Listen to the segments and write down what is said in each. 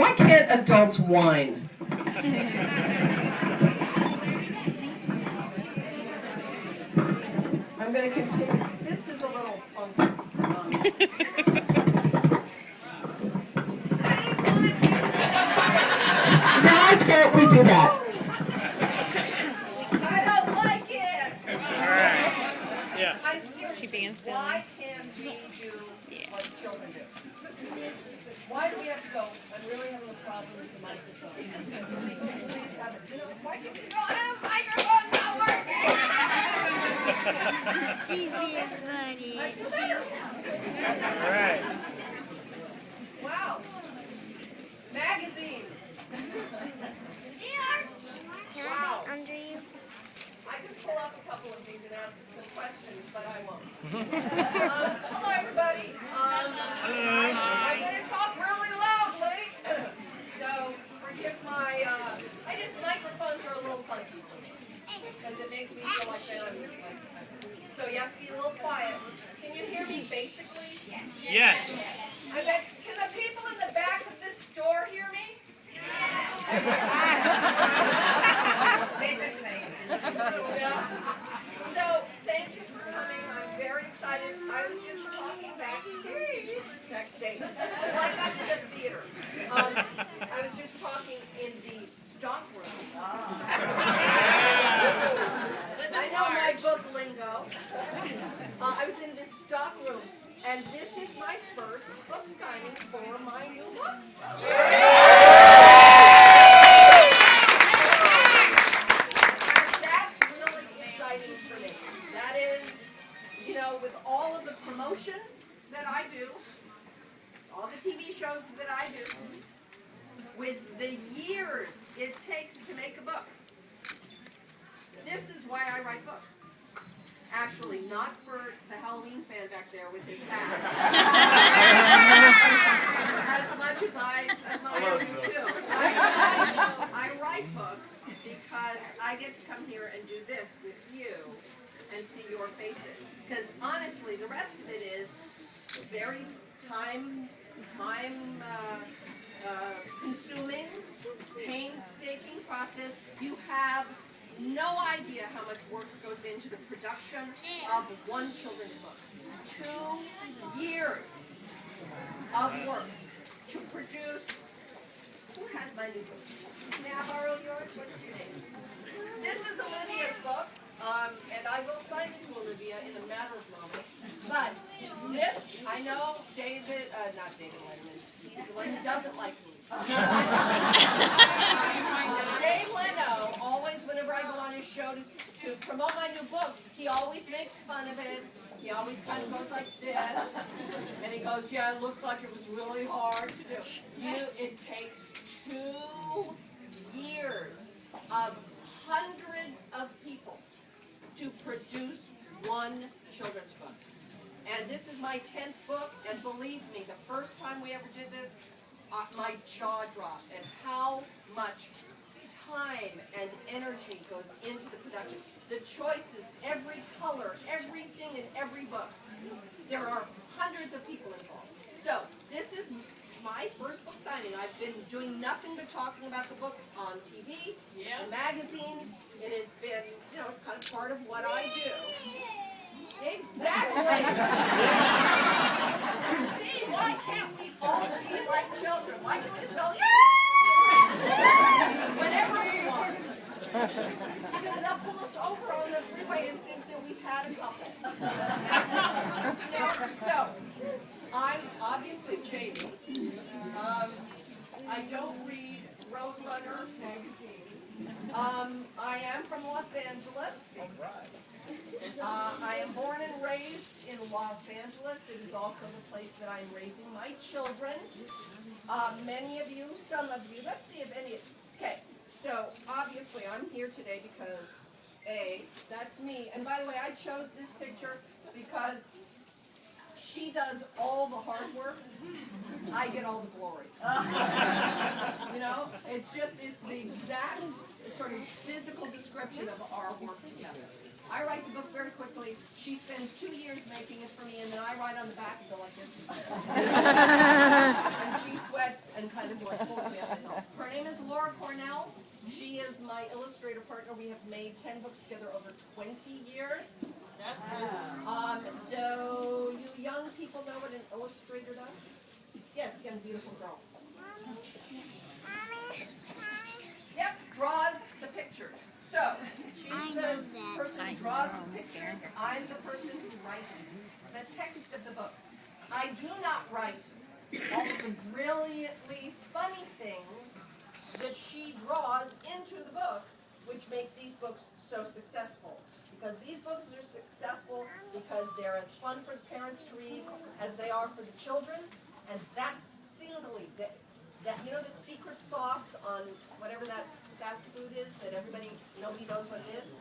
Why can't adults whine? I'm going to continue. This is a little funky. Why can't we do that? I don't like it. Yeah. I seriously, why can't we do what children do? Why do we have to go? I'm really having a problem with the microphone. Please have it. You know, why can't we go? The microphone's not working. She's being funny. All right. Wow. Magazines. Wow. Under you. I could pull up a couple of these and ask some questions, but I won't. Hello, everybody. I'm going to talk really loudly. So forgive my, microphones are a little funky because it makes me feel like that I'm just like, so you have to be a little quiet. Can you hear me basically? Yes. I bet, can the people in the back of this store hear me? They just saying. Yeah. So, thank you for coming. I'm very excited. I was just talking backstage. Like I'm in the theater. I was just talking in the stock room. I know my book lingo. I was in this stock room, and this is my first book signing for my new book. With all of the promotion that I do, all the TV shows that I do, with the years it takes to make a book, this is why I write books. Actually, not for the Halloween fan back there with his hat. As much as I admire you too. I write books because I get to come here and do this with you and see your faces. Because honestly, the rest of it is very consuming, painstaking process. You have no idea how much work goes into the production of one children's book. 2 years of work to produce. Who has my new book? May I borrow yours? What's your name? This is Olivia's book. And I will sign it to Olivia in a matter of moments. But this, I know David, not David Letterman, he's the one who doesn't like me. Jay Leno, always whenever I go on his show to promote my new book, he always makes fun of it. He always kind of goes like this. And he goes, yeah, it looks like it was really hard to do. It takes 2 years of hundreds of people to produce one children's book. And this is my 10th book, and believe me, the first time we ever did this, my jaw dropped at how much time and energy goes into the production. The choices, every color, everything in every book. There are hundreds of people involved. So, this is my first book signing. I've been doing nothing but talking about the book on TV, in magazines. It has been, it's kind of part of what I do. Exactly. See, why can't we all be like children? Why can't we just go, yeah! Whenever we want. Because they'll pull us over on the freeway and think that we've had a couple. So, I'm obviously Jamie. I don't read Roadrunner magazine. I am from Los Angeles. I am born and raised in Los Angeles. It is also the place that I'm raising my children. Many of you, some of you, let's see if any, okay, so obviously I'm here today because, that's me. And by the way, I chose this picture because she does all the hard work. I get all the glory. It's the exact sort of physical description of our work together. I write the book very quickly. She spends 2 years making it for me, and then I write on the back and go like this. And she sweats sweats and kind of what pulls me up the hill. Her name is Laura Cornell. She is my illustrator partner. We have made 10 books together over 20 years. That's good. Do you young people know what an illustrator does? Yes, young beautiful girl. Yep, draws the pictures. So, she's the person who draws the pictures. I'm the person who writes the text of the book. I do not write all of the brilliantly funny things that she draws into the book, which make these books so successful. Because these books are successful because they're as fun for the parents to read as they are for the children, and that's singly that you know the secret sauce on whatever that fast food is that nobody knows what it is?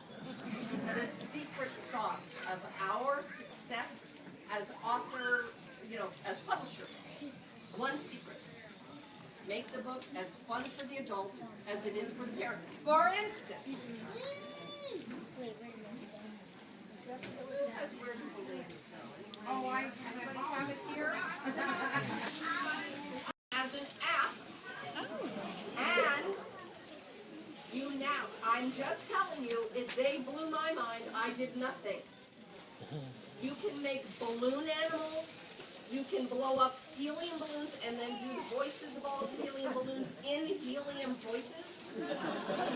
The secret sauce of our success as author, as publisher. One secret. Make the book as fun for the adult as it is for the parent. For instance, where do the ladies know? Anybody have it here? As an app. And I'm just telling you, they blew my mind. I did nothing. You can make balloon animals. You can blow up helium balloons and then do the voices of all the helium balloons in helium voices.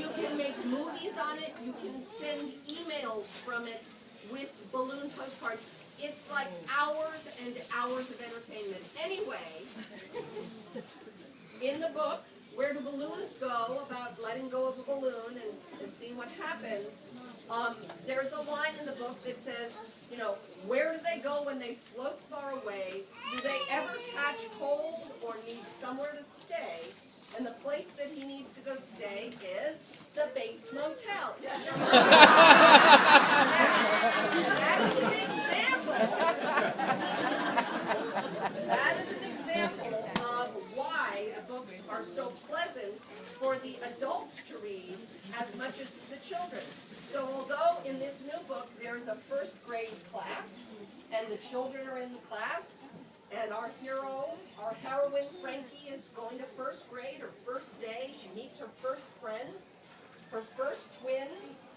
You can make movies on it. You can send emails from it with balloon postcards. It's like hours and hours of entertainment. Anyway, in the book, Where Do Balloons Go, about letting go of a balloon and seeing what happens, there's a line in the book that says, where do they go when they float far away? Do they ever catch cold or need somewhere to stay? And the place that he needs to go stay is the Bates Motel. That is an example. That is an example of why books are so pleasant for the adults to read as much as the children. So although in this new book there's a first grade class, and the children are in the class, and our heroine, Frankie, is going to first grade, her first day. She meets her first friends, her first twins.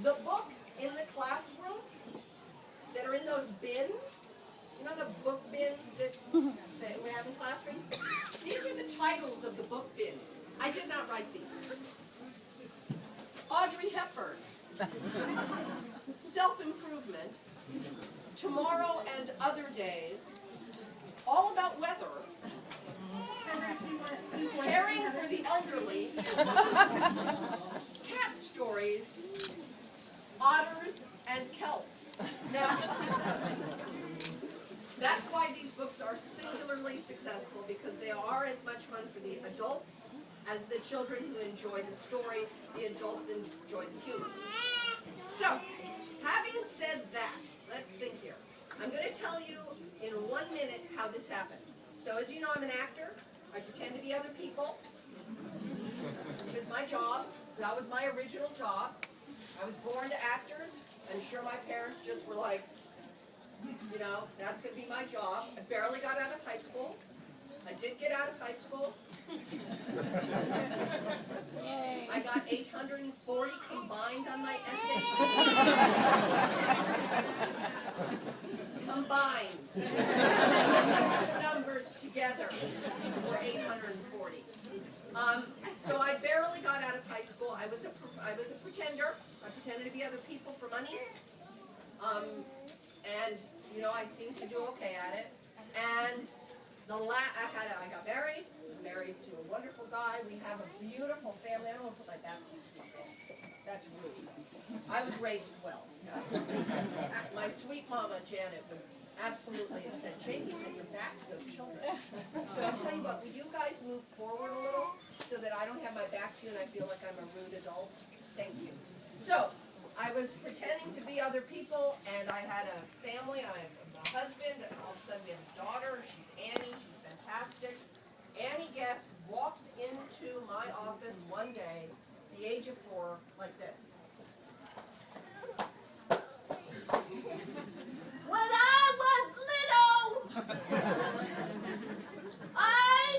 The books in the classroom that are in those bins, the book bins that we have in classrooms, these are the titles of the book bins. I did not write these. Audrey Hepburn, Self-Improvement, Tomorrow and Other Days, All About Weather, Caring for the Elderly, Cat Stories, Otters, and Kelps. Now, that's why these books are singularly successful, because they are as much fun for the adults as the children who enjoy the story. The adults enjoy the humor. So, having said that, let's think here. I'm going to tell you in 1 minute how this happened. So as you know, I'm an actor. I pretend to be other people, which is my job. That was my original job. I was born to actors. I'm sure my parents just were like, that's going to be my job. I barely got out of high school. I did get out of high school. I got 840 combined on my SAT. Combined. Numbers together were 840. So I barely got out of high school. I was a pretender. I pretended to be other people for money. And I seemed to do okay at it. And I got married. Married to a wonderful guy. We have a beautiful family. I don't want to put my back to you. That's rude. I was raised well. My sweet mama, Janet, would absolutely have said, Jamie, put your back to those children. So I'll tell you what, will you guys move forward a little so that I don't have my back to you and I feel like I'm a rude adult? Thank you. So, I was pretending to be other people, and I had a family. I have a husband, and all of a sudden we have a daughter. She's Annie. She's fantastic. Annie Guest walked into my office one day, the age of 4, like this. When I was little, I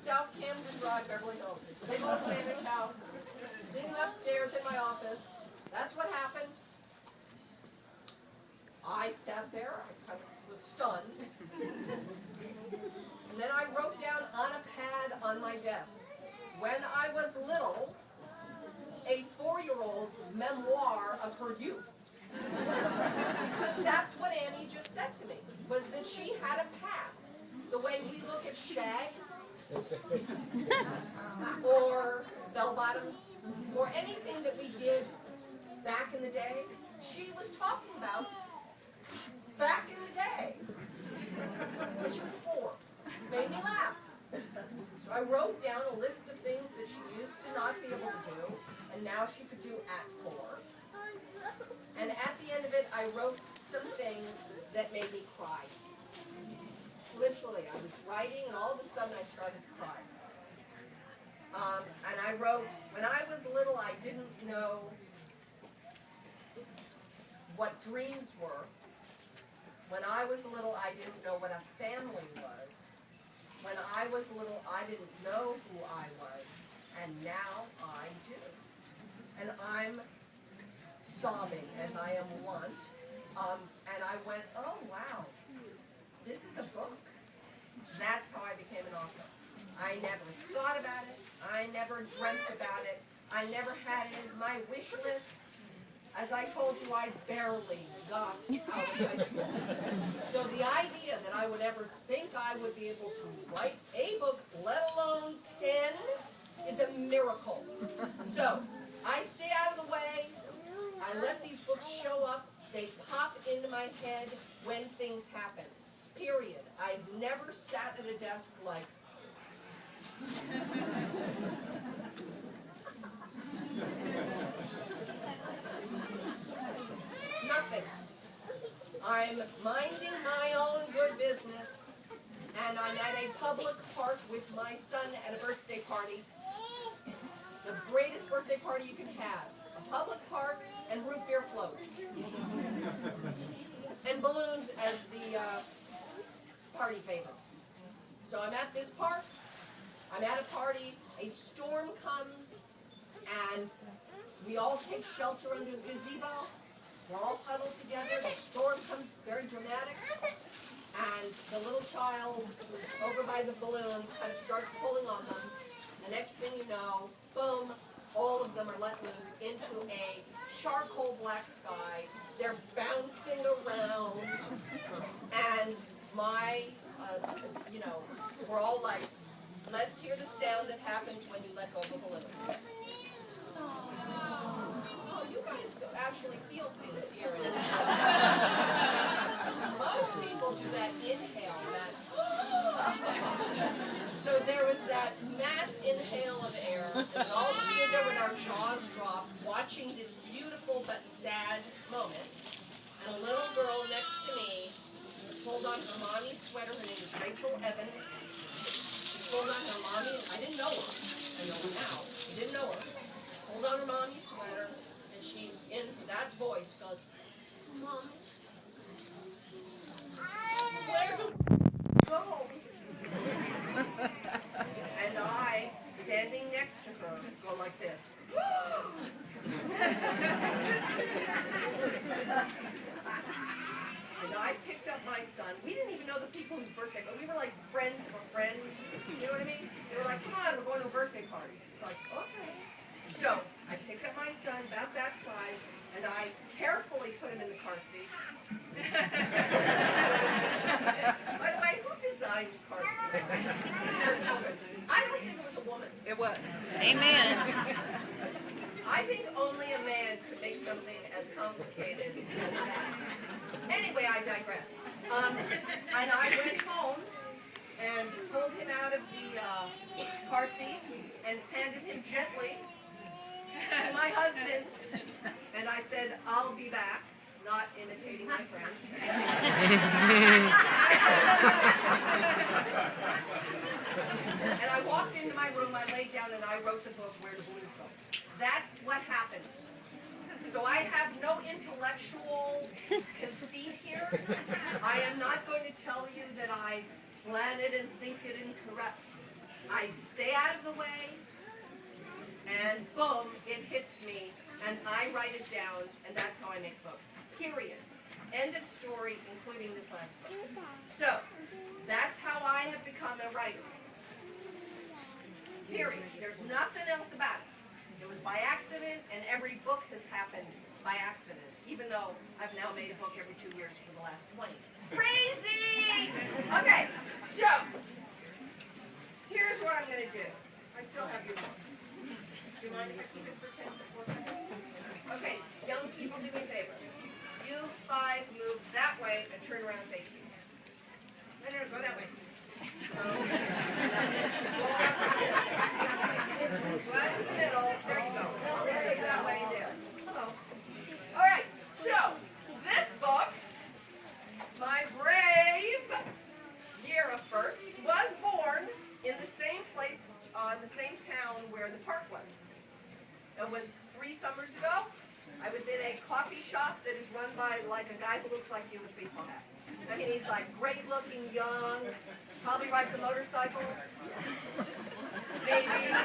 South Camden Drive, Beverly Hills. It's a big old Spanish house. Sitting upstairs in my office. That's what happened. I sat there. I kind of was stunned. And then I wrote down on a pad on my desk, when I was little, a 4-year-old's memoir of her youth. Because that's what Annie just said to me, was that she had a past. The way we look at shags, or bell-bottoms, or anything that we did back in the day, she was talking about back in the day. When she was 4. Made me laugh. So I wrote down a list of things that she used to not be able to do, and now she could do at 4. And at the end of it, I wrote some things that made me cry. Literally, I was writing, and all of a sudden I started to cry. And I wrote, when I was little, I didn't know what dreams were. When I was little, I didn't know what a family was. When I was little, I didn't know who I was. And now I do. And I'm sobbing, as I am wont. And I went, oh, wow, this is a book. That's how I became an author. I never thought about it. I never dreamt about it. I never had it as my wish list. As I told you, I barely got out of high school. So the idea that I would ever think I would be able to write a book, let alone 10, is a miracle. So I stay out of the way. I let these books show up. They pop into my head when things happen. Period. I've never sat at a desk like, nothing. I'm minding my own good business, and I'm at a public park with my son at a birthday party. The greatest birthday party you can have. A public park and root beer floats. And balloons as the party favor. So I'm at this park. I'm at a party. A storm comes, and we all take shelter under the gazebo. We're all huddled together. The storm comes, very dramatic. And the little child who's over by the balloons kind of starts pulling on them. The next thing you know, boom, all of them are let loose into a charcoal black sky. They're bouncing around. And my, we're all like, let's hear the sound that happens when you let go of a balloon. Oh, you guys actually feel things here. Most people do that inhale, that. So there was that mass inhale of air, and we all stood there with our jaws dropped, watching this beautiful but sad moment. And a little girl next to me pulled on her mommy's sweater. Her name is Rachel Evans. She pulled on her mommy. I didn't know her. I know her now. I didn't know her. Pulled on her mommy's sweater, and she, in that voice, goes, "Mommy, where do we go?" And I, standing next to her, go like this. And I picked up my son. We didn't even know the people whose birthday, but we were like friends of a friend. You know what I mean? They were like, "Come on, we're going to a birthday party." It's like, okay. So I picked up my son, about that size, and I carefully put him in the car seat. By the way, who designed car seats for children? I don't think it was a woman. It was. Amen. I think only a man could make something as complicated as that. Anyway, I digress. And I went home and pulled him out of the car seat and handed him gently to my husband. And I said, "I'll be back," not imitating my friend. And I walked into my room, I laid down, and I wrote the book, Where Do Balloons Go? That's what happens. So I have no intellectual conceit here. I am not going to tell you that I plan it and think it and correct. I stay out of the way, and boom, it hits me, and I write it down, and that's how I make books. Period. End of story, including this last book. So, that's how I have become a writer. Period. There's nothing else about it. It was by accident, and every book has happened by accident, even though I've now made a book every 2 years for the last 20. Crazy! Okay, so, here's what I'm going to do. I still have your book. Do you mind if I keep it for 10 seconds? Okay, young people, do me a favor. You 5 move that way and turn around face me. No, go that way. Go right in the middle. There you go. There is that way there. Hello. All right, so this book, my brave year of firsts, was born in the same place, the same town where the park was. It was 3 summers ago. I was in a coffee shop that is run by like a guy who looks like you with a baseball hat. I mean, he's like great looking, young, probably rides a motorcycle. Maybe.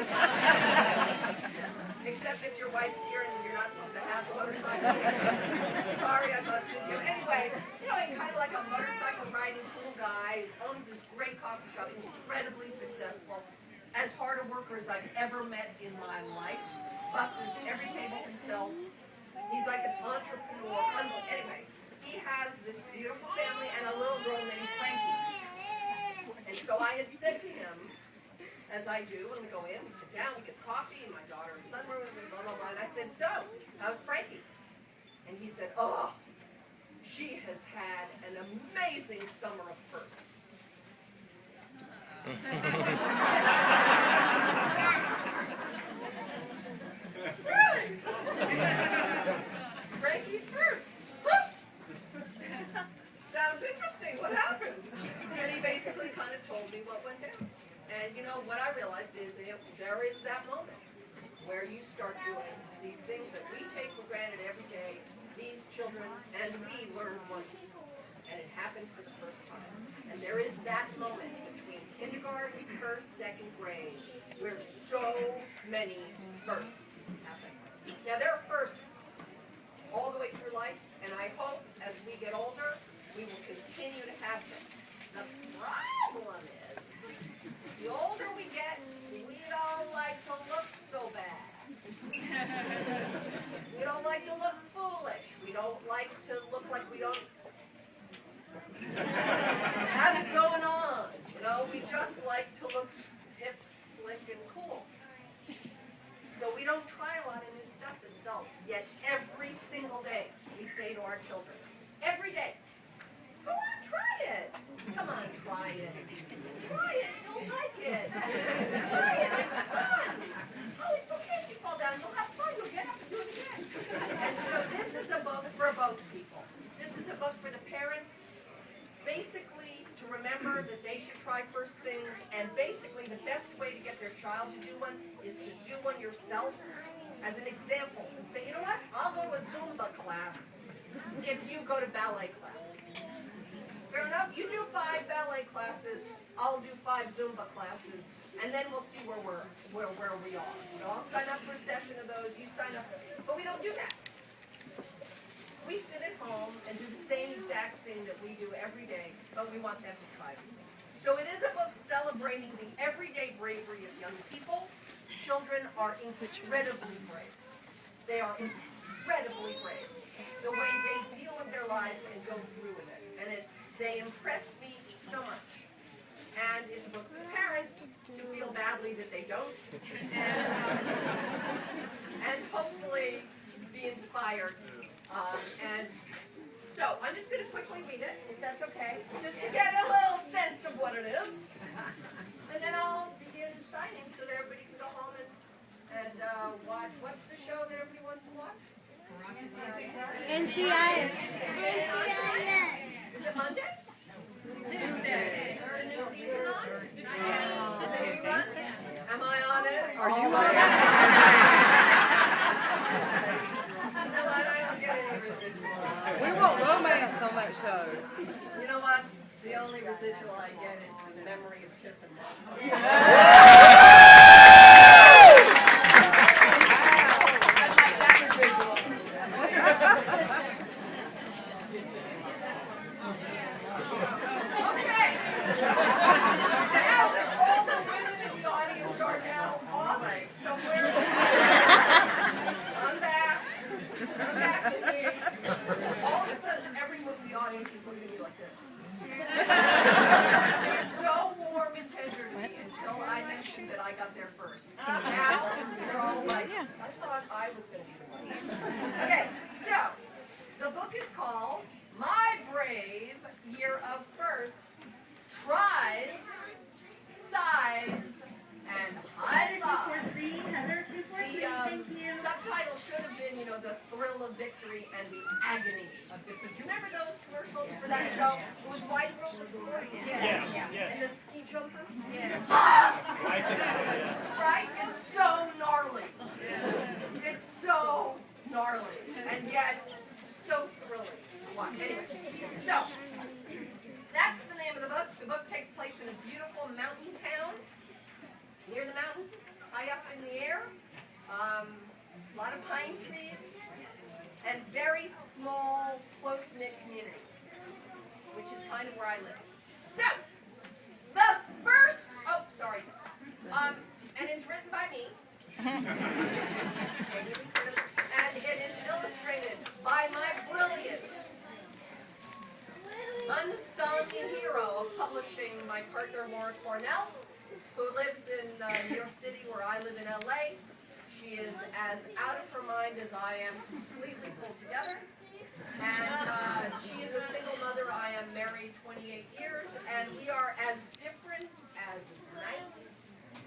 Except if your wife's here and you're not supposed to have a motorcycle. Sorry, I busted you. Anyway, you know, he's kind of like a motorcycle riding cool guy, owns this great coffee shop, incredibly successful, as hard a worker as I've ever met in my life. Busses every table himself. He's like an entrepreneur. Anyway, he has this beautiful family and a little girl named Frankie. And so I had said to him, as I do when we go in, we sit down, we get coffee, and my daughter and son were with me, blah, blah, blah. And I said, so, how's Frankie? And he said, oh, she has had an amazing summer of firsts. Really? Frankie's firsts. Sounds interesting. What happened? And he basically kind of told me what went down. And you know, what I realized is there is that moment where you start doing these things that we take for granted every day, these children, and we learn once. And it happened for the first time. And there is that moment between kindergarten, first, second grade, where so many firsts happen. Now, there are firsts all the way through life, and I hope as we get older, we will continue to have them. The problem is, the older we get, we don't like to look so bad. We don't like to look foolish. We don't like to look like we don't have it going on. You know, we just like to look hip, slick, and cool. So we don't try a lot of new stuff as adults. Yet every single day we say to our children, every day, go on, try it. Come on, try it. Try it, you'll like it. Try it, it's fun. Oh, it's okay if you fall down. You'll have fun. You'll get up and do it again. And so this is a book for both people. This is a book for the parents, basically to remember that they should try first things, and basically the best way to get their child to do one is to do one yourself as an example and say, you know what, I'll go to a Zumba class if you go to ballet class. Fair enough, you do 5 ballet classes, I'll do 5 Zumba classes, and then we'll see where we are. You know, I'll sign up for a session of those, you sign up, but we don't do that. We sit at home and do the same exact thing that we do every day, but we want them to try things. So it is a book celebrating the everyday bravery of young people. Children are incredibly brave. They are incredibly brave. The way they deal with their lives and go through with it. And they impress me so much. And it's a book for the parents to feel badly that they don't. And hopefully be inspired. And so I'm just going to quickly read it, if that's okay, just to get a little sense of what it is. And then I'll begin signing so that everybody can go home and watch. What's the show that everybody wants to watch? NCIS. Is it Monday? Tuesday. Is the new season on? Is it rerun? Am I on it? Are you on it? You know what? I don't get any residuals. We want romance on that show. You know what? The only residual I get is the memory of kissing mom. I'd like that residual. Okay. Now that all the women in the audience are now off somewhere, I'm back. Come back to me. All of a sudden, everyone in the audience is looking at me like this. They're so warm and tender to me until I mentioned that I got there first. Now, they're all like, I thought I was going to be the one. Okay, so, the book is called My Brave Year of Firsts, Tries, Sighs, and High Fives. The subtitle should have been, the thrill of victory and the agony of defeat. Do you remember those commercials for that show? It was Wide World of Sports. Yes. And the ski jumper? I can, Right? It's so gnarly. It's so gnarly. And yet, so thrilling. What? Anyway, so, that's the name of the book. The book takes place in a beautiful mountain town. Near the mountains, high up in the air, a lot of pine trees, and very small, close-knit community, which is kind of where I live. So, the first, and it's written by me, and it is illustrated by my brilliant, unsung hero of publishing, my partner Laura Cornell, who lives in New York City where I live in LA. She is as out of her mind as I am, completely pulled together. And she is a single mother. I am married 28 years, and we are as different as night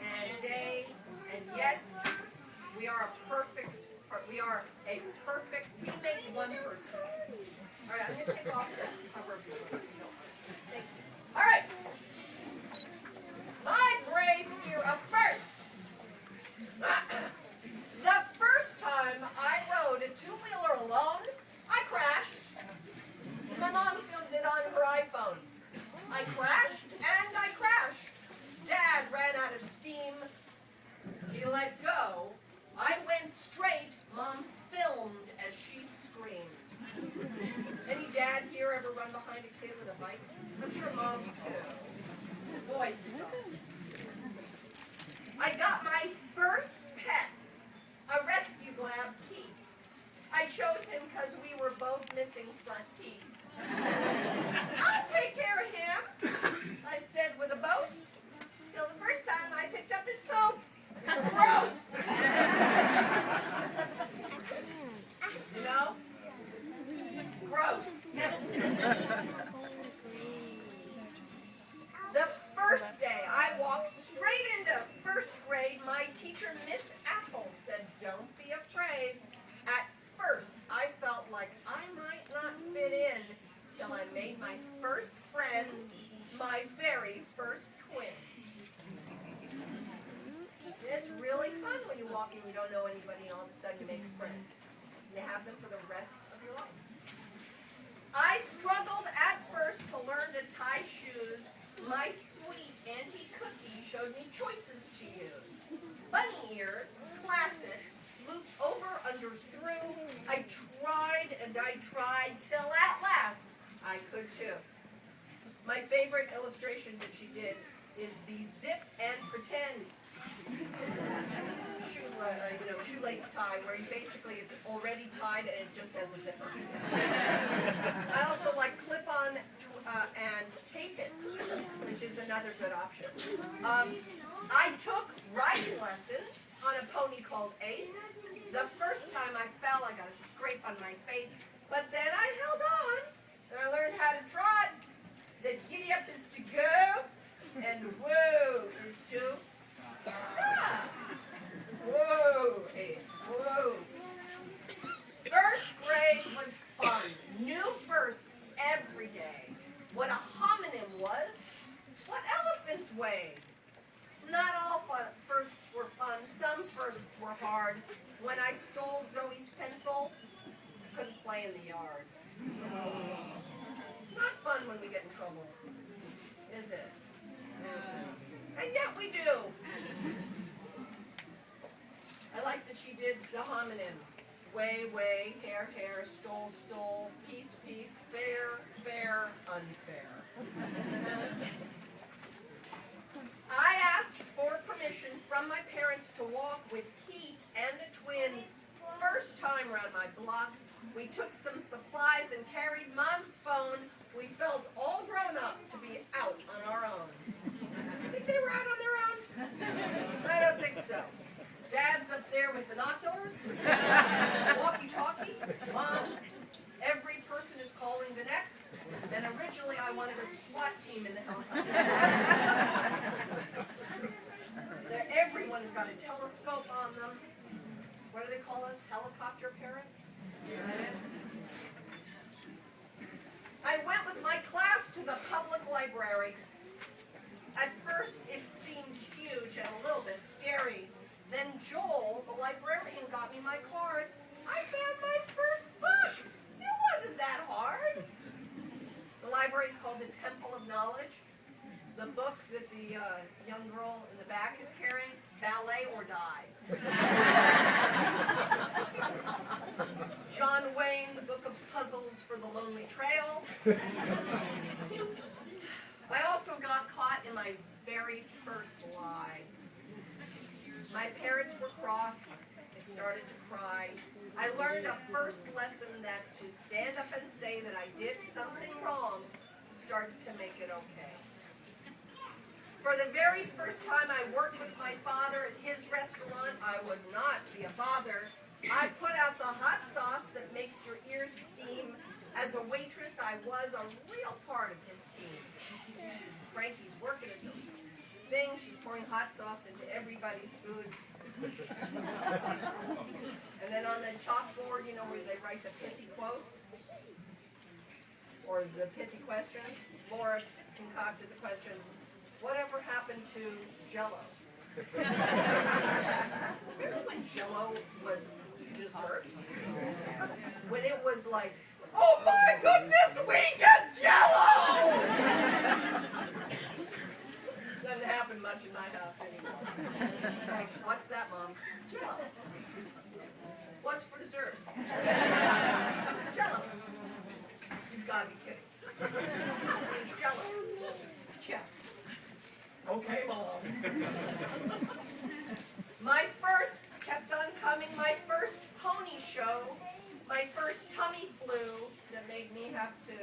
and day, and yet we make one person. All right, I'm going to take off the cover of this book. Thank you. All right. My brave year of firsts. The first time I rode a two-wheeler alone, I crashed. My mom filmed it on her iPhone. I crashed and I crashed. Dad ran out of steam. He let go. I went straight. Mom filmed as she screamed. Any dad here ever run behind a kid with a bike? I'm sure moms too. Boy, it's exhausting. I got my first pet, a rescue lab, Keith. I chose him because we were both missing front teeth. I'll take care of him, I said with a boast, till the first time I picked up his poop. It was gross. You know? Gross. The first day I walked straight into first grade, my teacher, Miss Apple, said, "Don't be afraid." At first, I felt like I might not fit in till I made my first friends, my very first twins. It's really fun when you walk in, you don't know anybody, and all of a sudden you make a friend. You have them for the rest of your life. I struggled at first to learn to tie shoes. My sweet Auntie Cookie showed me choices to use. Bunny ears, classic, looped over, under, through. I tried and I tried till at last I could too. My favorite illustration that she did is the zip and pretend shoelace tie, where basically it's already tied and it just has a zipper. I also like clip-on and tape it, which is another good option. I took riding lessons on a pony called Ace. The first time I fell, I got a scrape on my face, but then I held on and I learned how to trot. That giddy up is to go, and whoa is to stop. Whoa, Ace, whoa. First grade was fun. New firsts every day. What a homonym was. What elephants weighed. Not all firsts were fun. Some firsts were hard. When I stole Zoe's pencil, couldn't play in the yard. It's not fun when we get in trouble. is it? And yet we do. I like that she did the homonyms. Way, way, hair, hair, stole, stole, piece, piece, fair, fair, unfair. I asked for permission from my parents to walk with Keith and the twins. First time around my block, we took some supplies and carried Mom's phone. We felt all grown up to be out on our own. Think they were out on their own? I don't think so. Dad's up there with binoculars, walkie-talkie, Mom's. Every person is calling the next. And originally I wanted a SWAT team in the helicopter. Everyone has got a telescope on them. What do they call us? Helicopter parents? Is that it? I went with my class to the public library. At first it seemed huge and a little bit scary. Then Joel, the librarian, got me my card. I found my first book. It wasn't that hard. The library is called the Temple of Knowledge. The book that the young girl in the back is carrying, Ballet or Die. John Wayne, the Book of Puzzles for the Lonely Trail. I also got caught in my very first lie. My parents were cross. I started to cry. I learned a first lesson that to stand up and say that I did something wrong starts to make it okay. For the very first time I worked with my father at his restaurant, I would not be a bother. I put out the hot sauce that makes your ears steam. As a waitress, I was a real part of his team. Frankie's working at the thing. She's pouring hot sauce into everybody's food. And then on the chalkboard, you know, where they write the pithy quotes or the pithy questions, Laura concocted the question, whatever happened to Jell-O? Remember when Jell-O was dessert? When it was like, oh my goodness, we get Jell-O! Doesn't happen much in my house anymore. It's like, what's that, Mom? It's Jell-O. What's for dessert? Jell-O. You've got to be kidding. It's Jell-O. Yeah. Okay, Mom. My firsts kept on coming. My first pony show. My first tummy flu that made me have to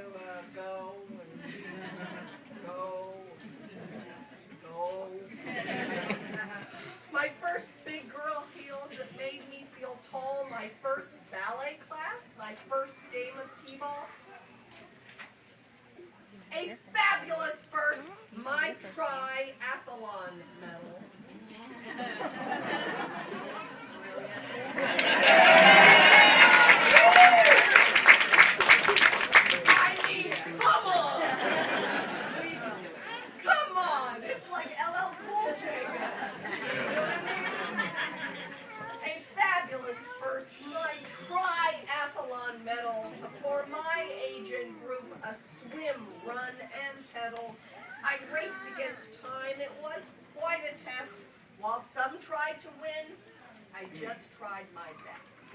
go and go. My first big girl heels that made me feel tall. My first ballet class. My first game of t-ball. A fabulous first, my triathlon medal. I mean, come on! Come on! It's like LL Cool J. A fabulous first, my triathlon medal for my age and group, a swim, run, and pedal. I raced against time. It was quite a test. While some tried to win, I just tried my best.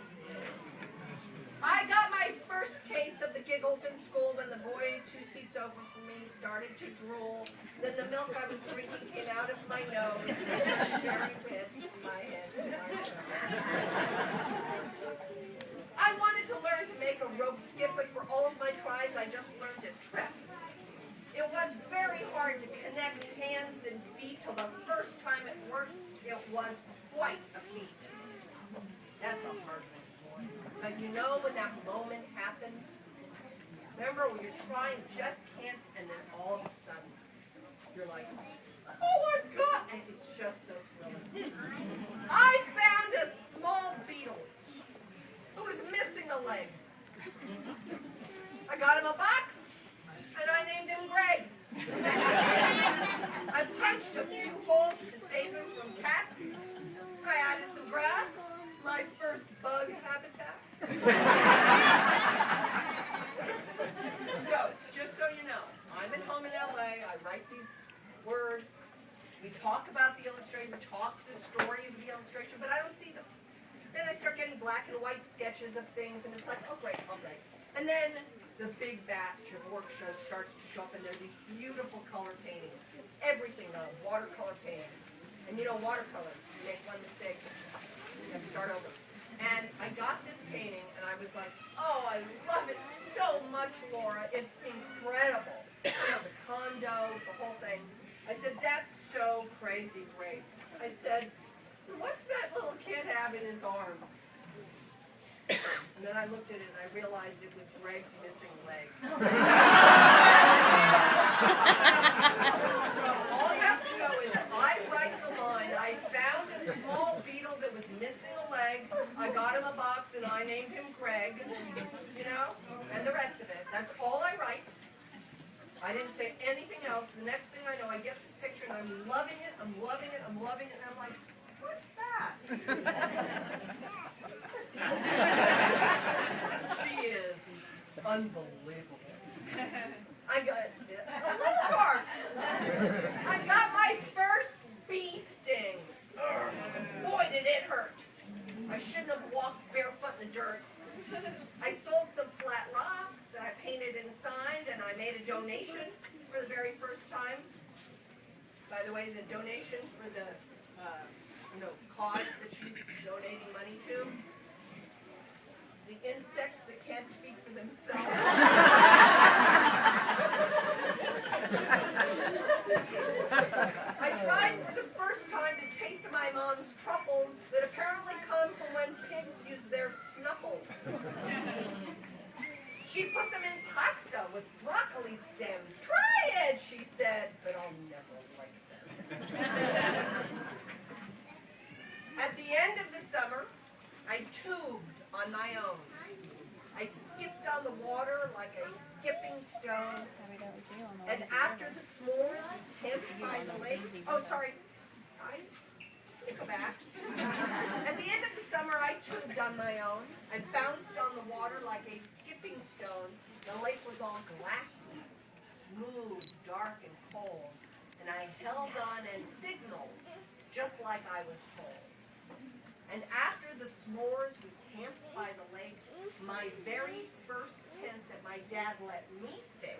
I got my first case of the giggles in school when the boy 2 seats over from me started to drool. Then the milk I was drinking came out of my nose and very red from my head to my toe. I wanted to learn to make a rope skip, but for all of my tries, I just learned to trip. It was very hard to connect hands and feet till the first time it worked. It was quite a feat. That's a hard one. But you know when that moment happens? Remember when you're trying, just can't, and then all of a sudden, you're like, oh my God! And it's just so thrilling. I found a small beetle who was missing a leg. I got him a box, and I named him Greg. I punched a few holes to save him from cats. I added some grass, my first bug habitat. So, just so you know, I'm at home in LA, I write these story of the illustration, but I don't see them. Then I start getting black and white sketches of things, and it's like, oh great, oh great. And then the big batch of work shows starts to show up, and there are these beautiful color paintings. Everything on watercolor painting. And you know, watercolor, you make one mistake, you have to start over. And I got this painting, and I was like, oh, I love it so much, Laura. It's incredible. You know, the condo, the whole thing. I said, that's so crazy great. I said, what's that little kid have in his arms? And then I looked at it and I realized it was Greg's missing leg. So all you have to know is I write the line, I found a small beetle that was missing a leg, I got him a box and I named him Greg, you know, and the rest of it. That's all I write. I didn't say anything else. The next thing I know, I get this picture and I'm loving it, I'm loving it, I'm loving it, and I'm like, what's that? She is unbelievable. I got a little dark. I got my first bee sting. Boy, did it hurt. I shouldn't have walked barefoot in the dirt. I sold some flat rocks that I painted and signed, and I made a donation for the very first time. By the way, the donation for the cause that she's donating money to is the insects that can't speak for themselves. I tried for the first time to taste my mom's truffles that apparently come from when pigs use their snuffles. She put them in pasta with broccoli stems. Try it, she said, but I'll never like them. At the end of the summer, I tubed on my own. I skipped on the water like a skipping stone. And after the s'mores, we camped by the lake. Oh, sorry. Let me go back. At the end of the summer, I tubed on my own. I bounced on the water like a skipping stone. The lake was all glassy, smooth, dark, and cold. And I held on and signaled, just like I was told. And after the s'mores, we camped by the lake. My very first tent that my dad let me stay,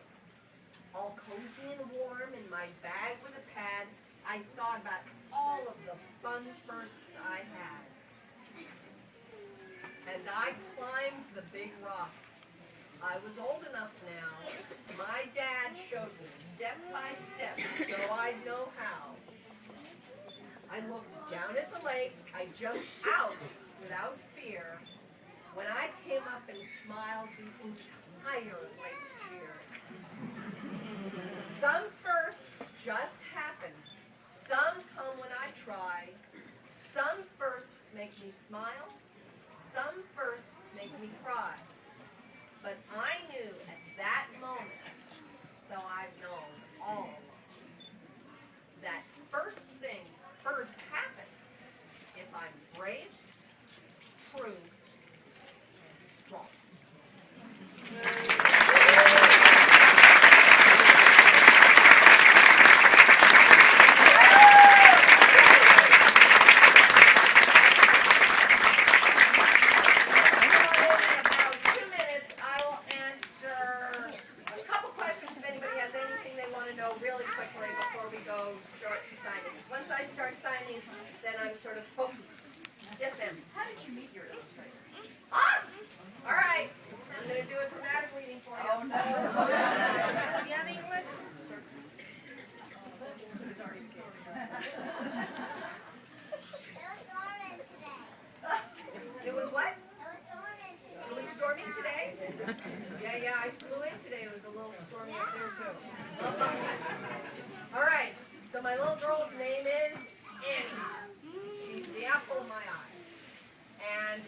all cozy and warm in my bag with a pad. I thought about all of the fun firsts I had. And I climbed the big rock. I was old enough now. My dad showed me step by step so I'd know how. I looked down at the lake. I jumped out without fear. When I came up and smiled, the entire lake cheered. Some firsts just happen. Some come when I try. Some firsts make me smile. Some firsts make me cry. But I knew at that moment, though I've known all along, that first things first happen if I'm brave, true, and strong. Then I'm sort of focused. Yes, ma'am? How did you meet your illustrator? Ah! All right. I'm going to do a dramatic reading for you. Oh, no. Do you have any questions? It was what? It was stormy today? Yeah, I flew in today. It was a little stormy up there, too. All right. So my little girl's name is Annie. She's the apple of my eye. And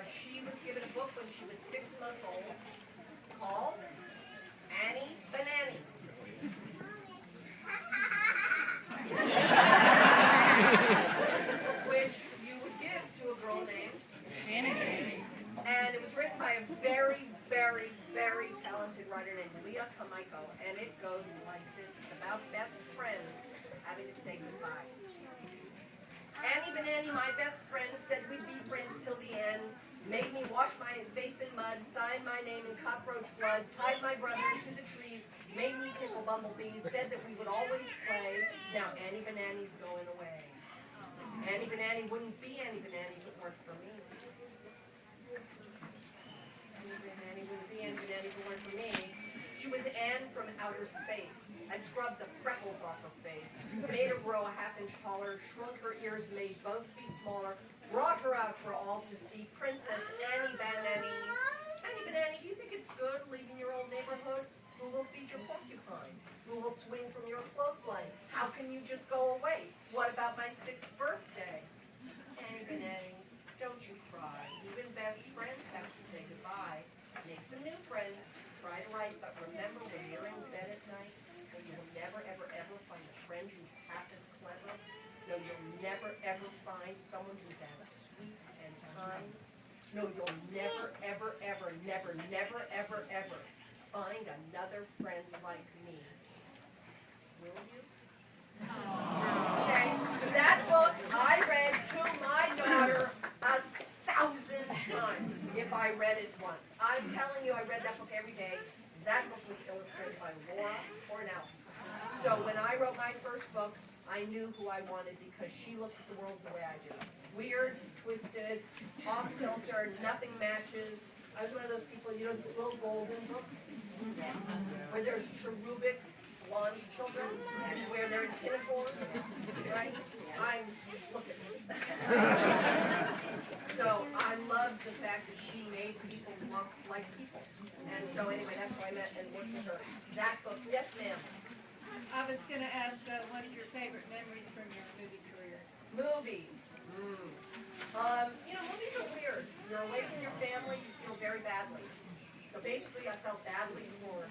she was given a book when she was 6 months old called Annie Banani. Which you would give to a girl named Annie. And it was written by a very, very, very talented writer named Leah Kamiko. And it goes like this. It's about best friends having to say goodbye. Annie my best friend, said we'd be friends till the end, made me wash my face in mud, signed my name in cockroach blood, tied my brother into the trees, made me tickle bumblebees, said that we would always play. Now Annie Banani's going away. Annie Banani wouldn't be Annie Banani if it weren't for me. Annie Banani wouldn't be Annie Banani if it weren't for me. She was Anne from outer space. I scrubbed the freckles off her face, made her grow a half-inch taller, shrunk her ears, made both feet smaller, brought her out for all to see. Princess Annie Banani. Annie Banani, do you think it's good leaving your old neighborhood? Who will feed your porcupine? Who will swing from your clothesline? How can you just go away? What about my 6th birthday? Annie Banani, don't you cry. Even best friends have to say goodbye. Make some new friends. Try to write, but remember when you're in bed at night that you will never, ever, ever find a friend who's half as clever. No, you'll never, ever find someone who's as sweet and kind. No, you'll never, ever, ever, never, never, ever, ever find another friend like me. Will you? Okay, that book I read to my daughter 1,000 times if I read it once. I'm telling you, I read that book every day. That book was illustrated by Laura Cornell. So when I wrote my first book, I knew who I wanted because she looks at the world the way I do. Weird, twisted, off-kilter, nothing matches. I was one of those people, you know, the little golden books, where there's cherubic blonde children, where they're in pinafores, right? Look at me. So I loved the fact that she made people look like people. And so anyway, that's how I met and worked with her. That book, yes ma'am. I was gonna ask, what are your favorite memories from your movie career? Movies. You know, movies are weird. You're away from your family, you feel very badly. So basically, I felt badly for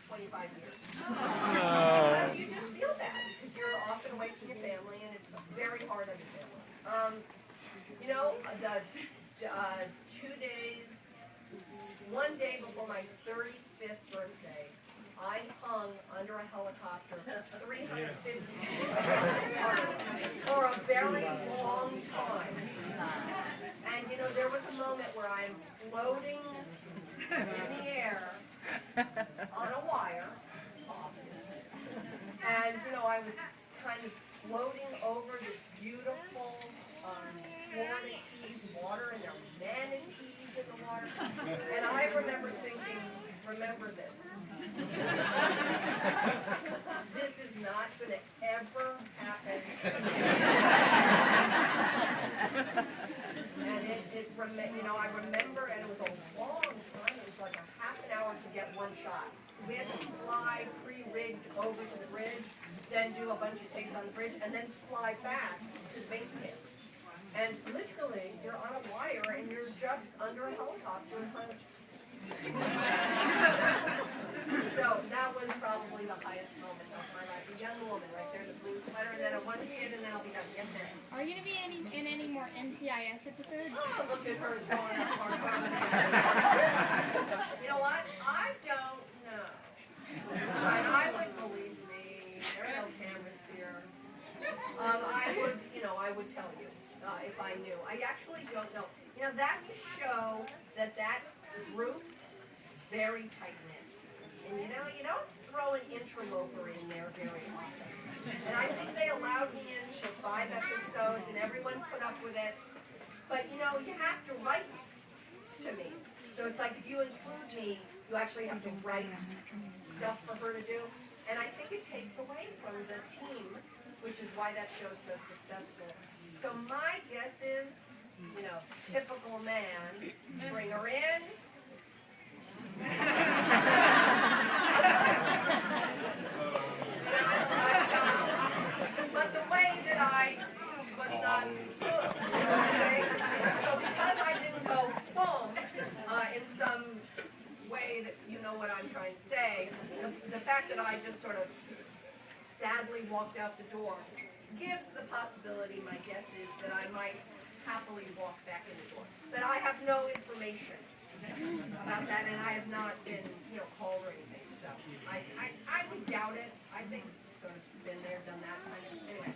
25 years. Because you just feel bad. Because you're often away from your family, and it's very hard on your family. You know, one day before my 35th birthday, I hung under a helicopter 350 feet above the water for a very long time. And you know, there was a moment where I'm floating in the air on a wire, and you know, I was kind of floating over this beautiful Florida Keys water, and there were manatees in the water. And I remember thinking, remember this. This is not going to ever happen. And you know, I remember, and it was a long time. It was like a half an hour to get one shot. We had to fly pre-rigged over to the bridge, then do a bunch of takes on the bridge, and then fly back to the base camp. And literally, you're on a wire, and you're just under a helicopter in front of you. So that was probably the highest moment of my life. A young woman right there in the blue sweater, and then a one kid, and then I'll be done. Yes, ma'am. Are you going to be in any more NCIS episodes? Oh, look at her going up our You know what? I don't know. And I wouldn't believe me. There are no cameras here. I would tell you if I knew. I actually don't know. You know, that's a show that group, very tight-knit. And you know, you don't throw an interloper in there very often. And I think they allowed me in for 5 episodes, and everyone put up with it. But you know, you have to write to me. So it's like if you include me, you actually have to write stuff for her to do. And I think it takes away from the team, which is why that show's so successful. So my guess is, you know, typical man, bring her in. But the way that I was not good, you know what I'm saying? So because I didn't go boom in some way that you know what I'm trying to say, the fact that I just sort of sadly walked out the door gives the possibility, my guess is, that I might happily walk back in the door. But I have no information about that, and I have not been, you know, called or anything. So I would doubt it. I think sort of been there, done that kind of. Anyway,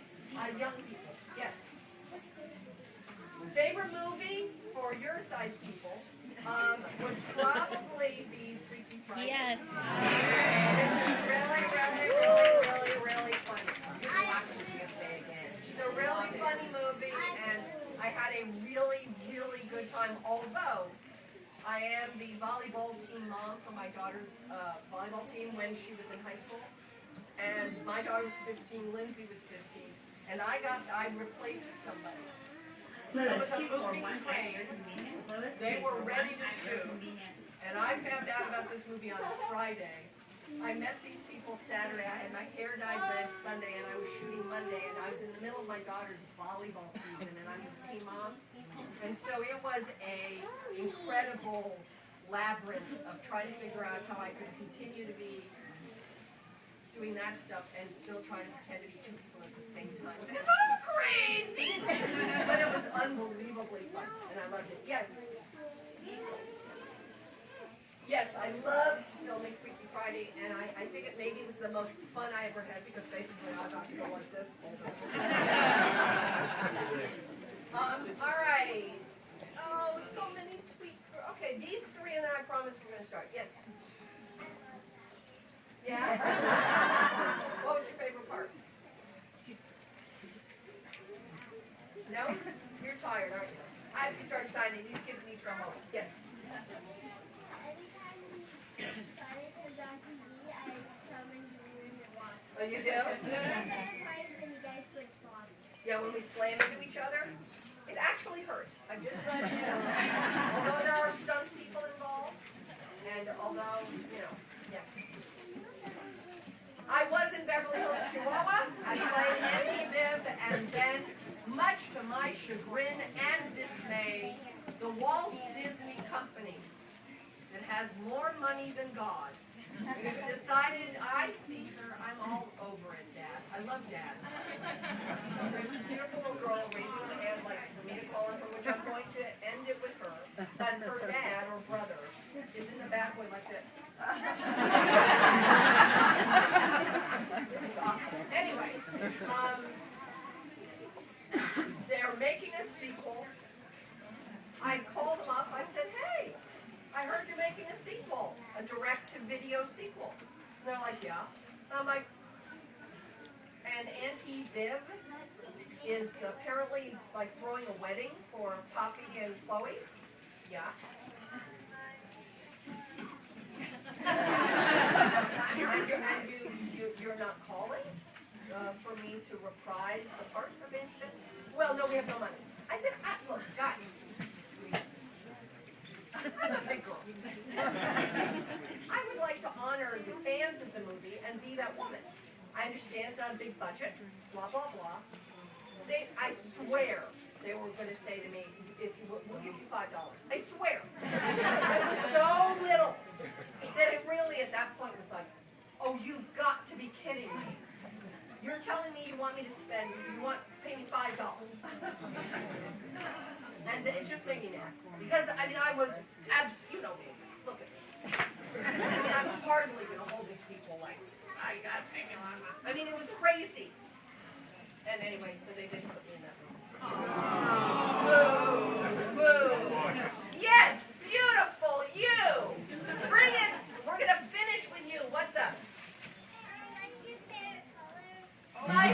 young people, yes. movie for your size people would probably be Freaky Friday. Yes. Which is really funny. It's a really funny movie, and I had a really good time, although I am the volleyball team mom for my daughter's volleyball team when she was in high school. And my daughter was 15, Lindsay was 15, and I replaced somebody. There was a moving train, they were ready to shoot, and I found out about this movie on Friday. I met these people Saturday, I had my hair dyed red Sunday, and I was shooting Monday, and I was in the middle of my daughter's volleyball season, and I'm the team mom. And so it was a incredible labyrinth of trying to figure out how I could continue to be doing that stuff and still trying to pretend to be two people at the same time. It's all crazy! But it was unbelievably fun, and I loved it. Yes? Yes, I loved filming Freaky Friday, and I think it maybe was the most fun I ever had because basically I got to go like this all the time. All right. Oh, so many sweet. Okay, these three, and then I promise we're going to start. Yes? Yeah? What was your favorite part? No? You're tired, aren't you? I have to start signing. These kids need to go home. Yes? Oh, you do? Yeah, when we slam into each other, it actually hurt. I'm just letting you know that. Although there are stunt people involved, and although, yes. I was in Beverly Hills, Chihuahua. I played Auntie Viv, and then, much to my chagrin and dismay, the Walt Disney Company, that has more money than God, decided, I see her, I'm all over it, Dad. I love Dad. There's this beautiful little girl raising her hand like for me to call her, which I'm going to end it with her. But her dad or brother is in the back way like this. It's awesome. Anyway, they're making a sequel. I called them up. I said, hey, I heard you're making a sequel, a direct-to-video sequel. And they're like, yeah. And I'm like, and Auntie Viv is apparently like throwing a wedding for Poppy and Chloe. Yeah. and you're not calling for me to reprise the part for Benjamin? Well, no, we have no money. I said, look, guys. I'm a big girl. I would like to honor the fans of the movie and be that woman. I understand it's not a big budget, blah, blah, blah. I swear they were going to say to me, we'll give you $5. I swear. It was so little that it really at that point was like, oh, you've got to be kidding me. You're telling me you want me to pay me $5. And it just made me mad. Because, I mean, I was, you know me, look at me. I mean, I'm hardly going to hold these people like, you got to pay me a lot of money. I mean, it was crazy. And anyway, so they didn't put me in that room. Boo! Boo! Yes! Beautiful! You! Bring it! We're going to finish with you. What's up? What's your favorite color? My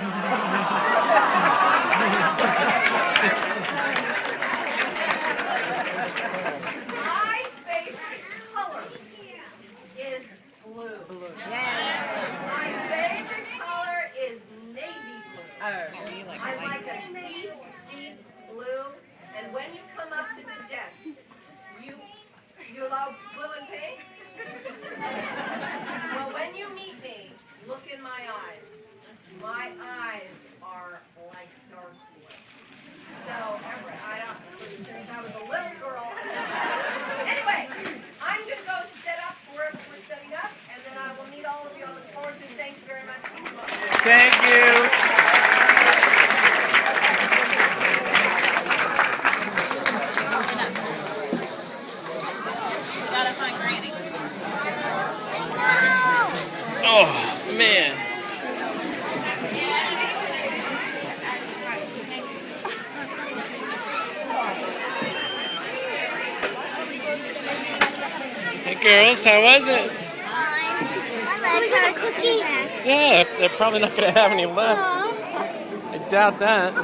favorite color is blue. My favorite color is navy blue. I like a deep, deep blue. And when you come up to the desk, you love blue and pink? Well, when you meet me, look in my eyes. My eyes are like dark blue. So, since I was a little girl, anyway, I'm going to go set up wherever we're setting up, and then I will meet all of you. I look forward to it. Thank you very much. Peace and love. Thank you. Oh, man. girls. How was it? We got a cookie. Yeah, they're probably not going to have any left. I doubt that.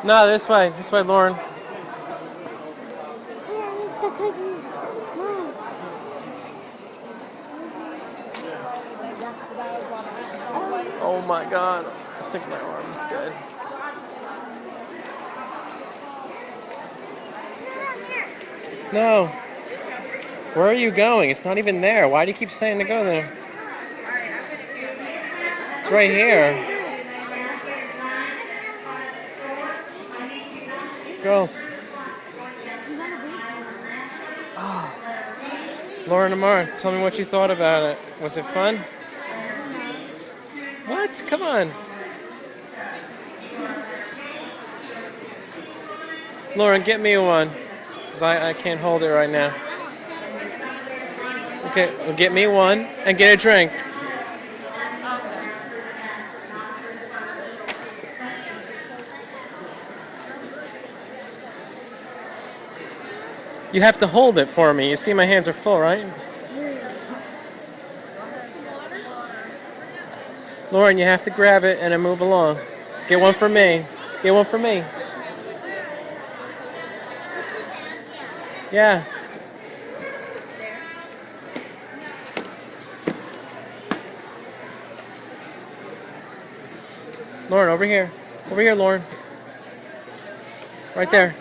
No, this way. This way, Lauren. Oh my God. I think my arm's dead. No. Where are you going? It's not even there. Why do you keep saying to go there? It's right here. Girls. Lauren Amar, tell me what you thought about it. Was it fun? What? Come on. Lauren, get me one. Because I can't hold it right now. Okay, well, get me one and get a drink. You have to hold it for me. You see my hands are full, right? Lauren, you have to grab it and then move along. Get one for me. Get one for me. Yeah. Lauren, over here. Over here, Lauren. Right there.